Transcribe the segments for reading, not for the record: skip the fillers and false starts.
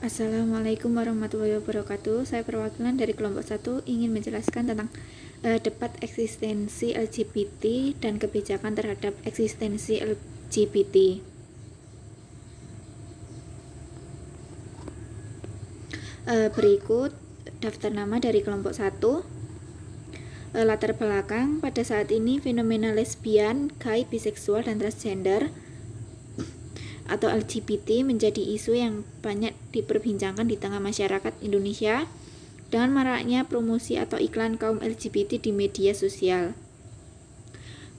Assalamualaikum warahmatullahi wabarakatuh. Saya perwakilan dari kelompok 1 ingin menjelaskan tentang debat eksistensi LGBT dan kebijakan terhadap eksistensi LGBT. Berikut daftar nama dari kelompok 1. Latar belakang: pada saat ini fenomena lesbian, gay, biseksual, dan transgender atau LGBT menjadi isu yang banyak diperbincangkan di tengah masyarakat Indonesia dengan maraknya promosi atau iklan kaum LGBT di media sosial.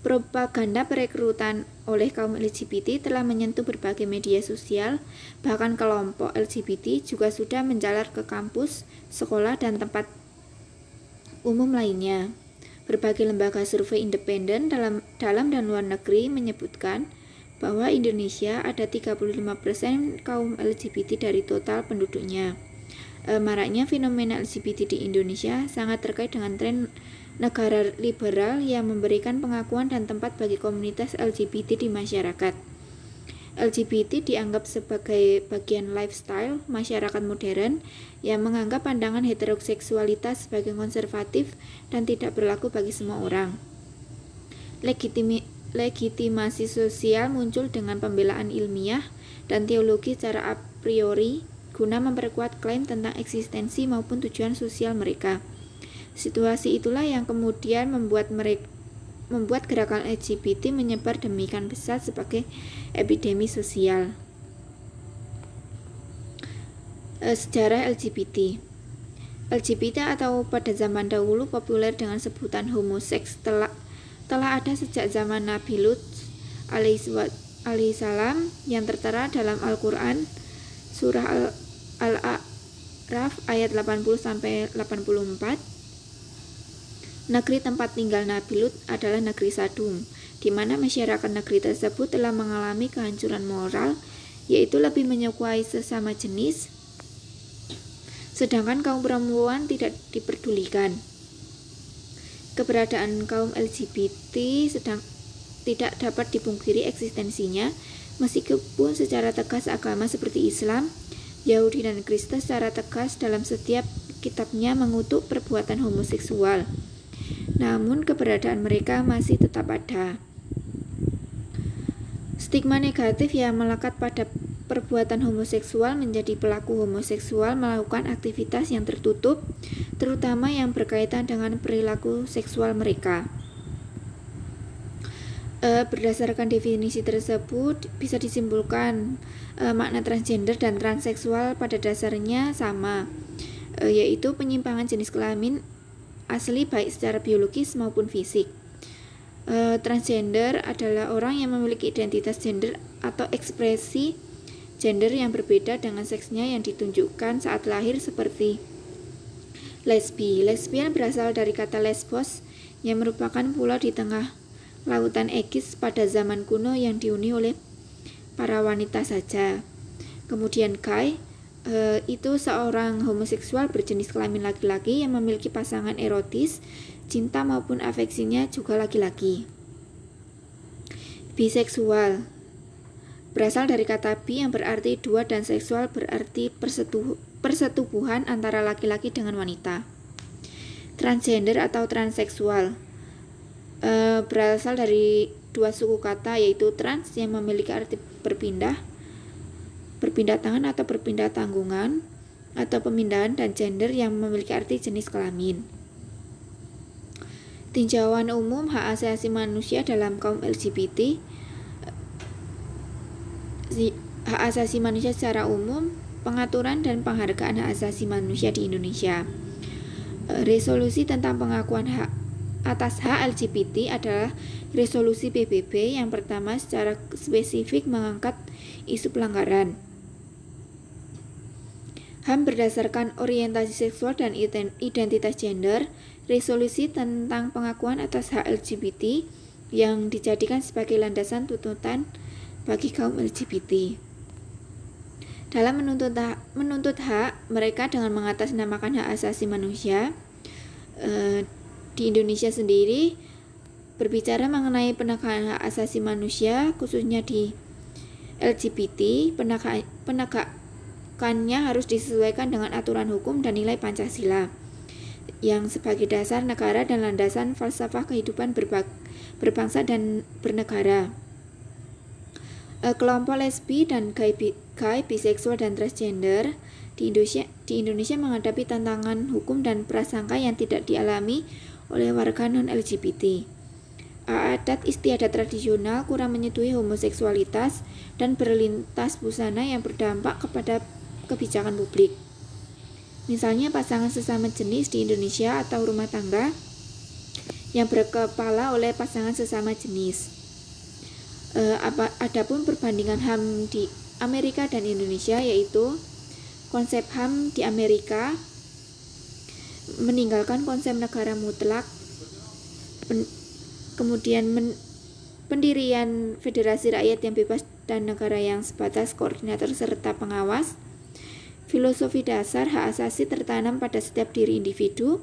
Propaganda perekrutan oleh kaum LGBT telah menyentuh berbagai media sosial, bahkan kelompok LGBT juga sudah menjalar ke kampus, sekolah, dan tempat umum lainnya. Berbagai lembaga survei independen dalam dan luar negeri menyebutkan bahwa Indonesia ada 35% kaum LGBT dari total penduduknya. Maraknya fenomena LGBT di Indonesia sangat terkait dengan tren negara liberal yang memberikan pengakuan dan tempat bagi komunitas LGBT di masyarakat. LGBT dianggap sebagai bagian lifestyle masyarakat modern yang menganggap pandangan heteroseksualitas sebagai konservatif dan tidak berlaku bagi semua orang. Legitimasi sosial muncul dengan pembelaan ilmiah dan teologi secara a priori guna memperkuat klaim tentang eksistensi maupun tujuan sosial mereka. Situasi itulah yang kemudian membuat gerakan LGBT menyebar demikian besar sebagai epidemi sosial. Sejarah LGBT. LGBT atau pada zaman dahulu populer dengan sebutan homoseks telah ada sejak zaman Nabi Lut alaihissalam yang tertera dalam Al-Quran surah Al-A'raf ayat 80-84. Negeri tempat tinggal Nabi Lut adalah negeri Sadum, di mana masyarakat negeri tersebut telah mengalami kehancuran moral, yaitu lebih menyukai sesama jenis, sedangkan kaum perempuan tidak diperdulikan. Keberadaan kaum LGBT tidak dapat dipungkiri eksistensinya, meskipun secara tegas agama seperti Islam, Yahudi, dan Kristen secara tegas dalam setiap kitabnya mengutuk perbuatan homoseksual. Namun keberadaan mereka masih tetap ada. Stigma negatif yang melekat pada perbuatan homoseksual menjadi pelaku homoseksual melakukan aktivitas yang tertutup, terutama yang berkaitan dengan perilaku seksual mereka. Berdasarkan definisi tersebut, bisa disimpulkan makna transgender dan transseksual pada dasarnya sama, yaitu penyimpangan jenis kelamin asli baik secara biologis maupun fisik. Transgender adalah orang yang memiliki identitas gender atau ekspresi gender yang berbeda dengan seksnya yang ditunjukkan saat lahir, seperti lesbian berasal dari kata Lesbos yang merupakan pulau di tengah lautan Egis pada zaman kuno yang dihuni oleh para wanita saja. Kemudian gay itu seorang homoseksual berjenis kelamin laki-laki yang memiliki pasangan erotis, cinta maupun afeksinya juga laki-laki. Biseksual berasal dari kata bi yang berarti dua dan seksual berarti persetubuhan antara laki-laki dengan wanita. Transgender atau transseksual berasal dari dua suku kata, yaitu trans yang memiliki arti berpindah tangan atau berpindah tanggungan atau pemindahan, dan gender yang memiliki arti jenis kelamin. Tinjauan umum hak asasi manusia dalam kaum LGBT. Hak asasi manusia secara umum, pengaturan dan penghargaan hak asasi manusia di Indonesia. Resolusi tentang pengakuan hak atas hak LGBT adalah resolusi PBB yang pertama secara spesifik mengangkat isu pelanggaran HAM berdasarkan orientasi seksual dan identitas gender. Resolusi tentang pengakuan atas hak LGBT yang dijadikan sebagai landasan tuntutan bagi kaum LGBT. Dalam menuntut hak mereka dengan mengatasnamakan hak asasi manusia, di Indonesia sendiri berbicara mengenai penegakan hak asasi manusia, khususnya di LGBT, penegak dilakukannya harus disesuaikan dengan aturan hukum dan nilai Pancasila yang sebagai dasar negara dan landasan falsafah kehidupan berbangsa dan bernegara. Kelompok lesbi dan gay, biseksual dan transgender di Indonesia menghadapi tantangan hukum dan prasangka yang tidak dialami oleh warga non-LGBT. Adat istiadat tradisional kurang menyetujui homoseksualitas dan berlintas busana yang berdampak kepada kebijakan publik. Misalnya pasangan sesama jenis di Indonesia atau rumah tangga yang berkepala oleh pasangan sesama jenis. Adapun perbandingan HAM di Amerika dan Indonesia, yaitu konsep HAM di Amerika meninggalkan konsep negara mutlak, kemudian pendirian federasi rakyat yang bebas dan negara yang sebatas koordinator serta pengawas. Filosofi dasar hak asasi tertanam pada setiap diri individu.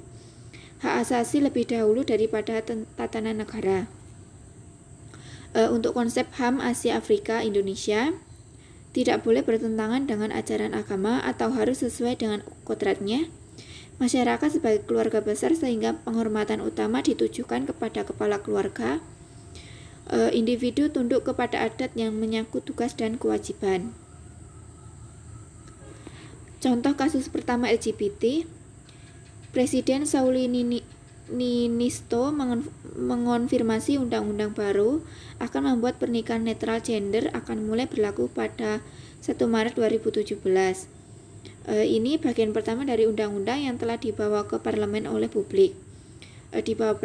Hak asasi lebih dahulu daripada tatanan negara. Untuk konsep HAM Asia Afrika Indonesia tidak boleh bertentangan dengan ajaran agama atau harus sesuai dengan kodratnya. Masyarakat sebagai keluarga besar sehingga penghormatan utama ditujukan kepada kepala keluarga. Individu tunduk kepada adat yang menyangkut tugas dan kewajiban. Contoh kasus pertama LGBT, Presiden Sauli Niinisto mengonfirmasi undang-undang baru akan membuat pernikahan netral gender akan mulai berlaku pada 1 Maret 2017. Ini bagian pertama dari undang-undang yang telah dibawa ke parlemen oleh publik, di bawah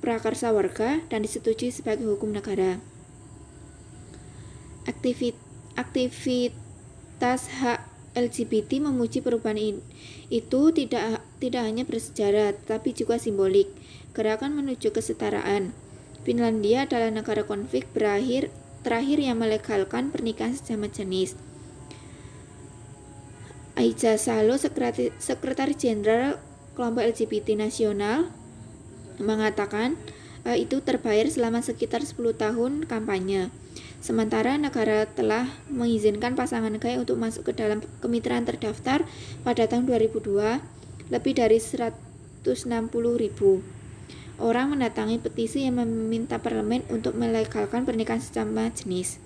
prakarsa warga dan disetujui sebagai hukum negara. Aktivitas hak LGBT memuji perubahan itu tidak hanya bersejarah, tetapi juga simbolik. Gerakan menuju kesetaraan. Finlandia adalah negara konflik terakhir yang melegalkan pernikahan sesama jenis. Aija Salo, Sekretaris Jenderal kelompok LGBT nasional, mengatakan itu terbayar selama sekitar 10 tahun kampanye. Sementara negara telah mengizinkan pasangan gay untuk masuk ke dalam kemitraan terdaftar pada tahun 2002. Lebih dari 160.000 orang mendatangi petisi yang meminta parlemen untuk melegalkan pernikahan sesama jenis.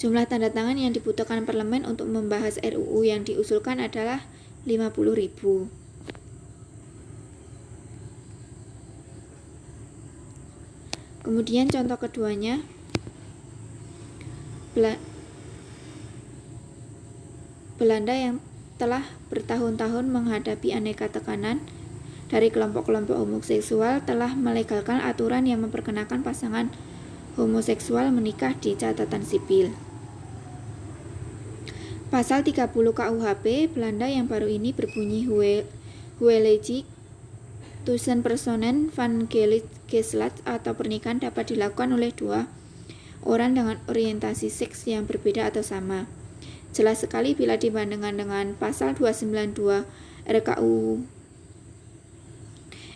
Jumlah tanda tangan yang dibutuhkan parlemen untuk membahas RUU yang diusulkan adalah 50.000. Kemudian contoh keduanya, Belanda yang telah bertahun-tahun menghadapi aneka tekanan dari kelompok-kelompok homoseksual telah melegalkan aturan yang memperkenalkan pasangan homoseksual menikah di catatan sipil. Pasal 30 KUHP Belanda yang baru ini berbunyi huwelijk tussen personen van geslacht atau pernikahan dapat dilakukan oleh dua orang dengan orientasi seks yang berbeda atau sama. Jelas sekali bila dibandingkan dengan pasal 292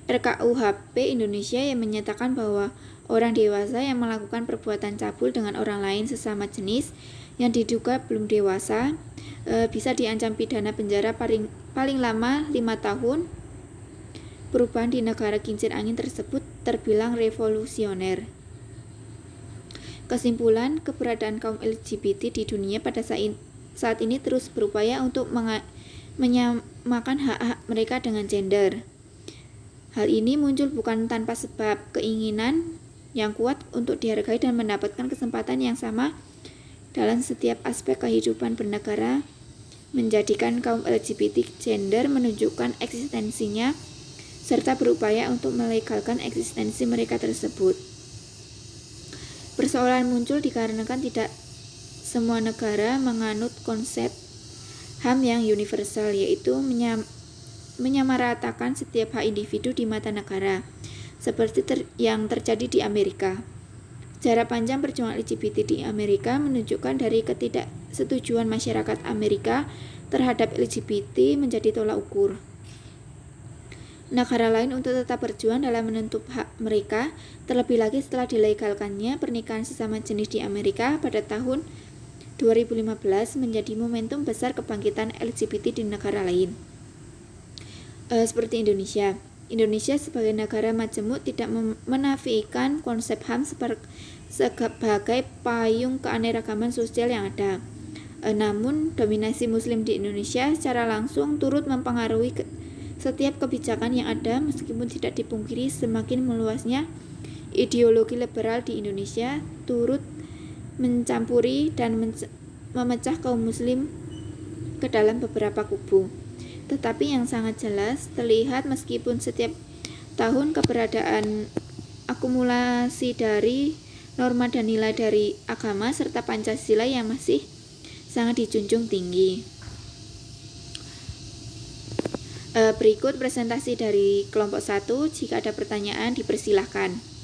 RKUHP Indonesia yang menyatakan bahwa orang dewasa yang melakukan perbuatan cabul dengan orang lain sesama jenis yang diduga belum dewasa bisa diancam pidana penjara paling lama 5 tahun. Perubahan di negara kincir angin tersebut terbilang revolusioner. Kesimpulan, keberadaan kaum LGBT di dunia pada saat ini terus berupaya untuk menyamakan hak-hak mereka dengan gender. Hal ini muncul bukan tanpa sebab. Keinginan yang kuat untuk dihargai dan mendapatkan kesempatan yang sama dalam setiap aspek kehidupan bernegara menjadikan kaum LGBT gender menunjukkan eksistensinya serta berupaya untuk melegalkan eksistensi mereka tersebut. Persoalan muncul dikarenakan tidak semua negara menganut konsep HAM yang universal, yaitu menyamaratakan setiap hak individu di mata negara, seperti yang terjadi di Amerika. Sejarah panjang perjuangan LGBT di Amerika menunjukkan dari ketidaksetujuan masyarakat Amerika terhadap LGBT menjadi tolak ukur negara lain untuk tetap berjuang dalam menuntut hak mereka, terlebih lagi setelah dilegalkannya pernikahan sesama jenis di Amerika pada tahun 2015 menjadi momentum besar kebangkitan LGBT di negara lain. Seperti Indonesia. Indonesia sebagai negara majemuk tidak menafikan konsep HAM sebagai payung keanekaragaman sosial yang ada. Namun, dominasi Muslim di Indonesia secara langsung turut mempengaruhi setiap kebijakan yang ada, meskipun tidak dipungkiri semakin meluasnya ideologi liberal di Indonesia turut mencampuri dan memecah kaum Muslim ke dalam beberapa kubu. Tetapi yang sangat jelas terlihat meskipun setiap tahun keberadaan akumulasi dari norma dan nilai dari agama serta Pancasila yang masih sangat dijunjung tinggi. Berikut presentasi dari kelompok 1. Jika ada pertanyaan dipersilahkan.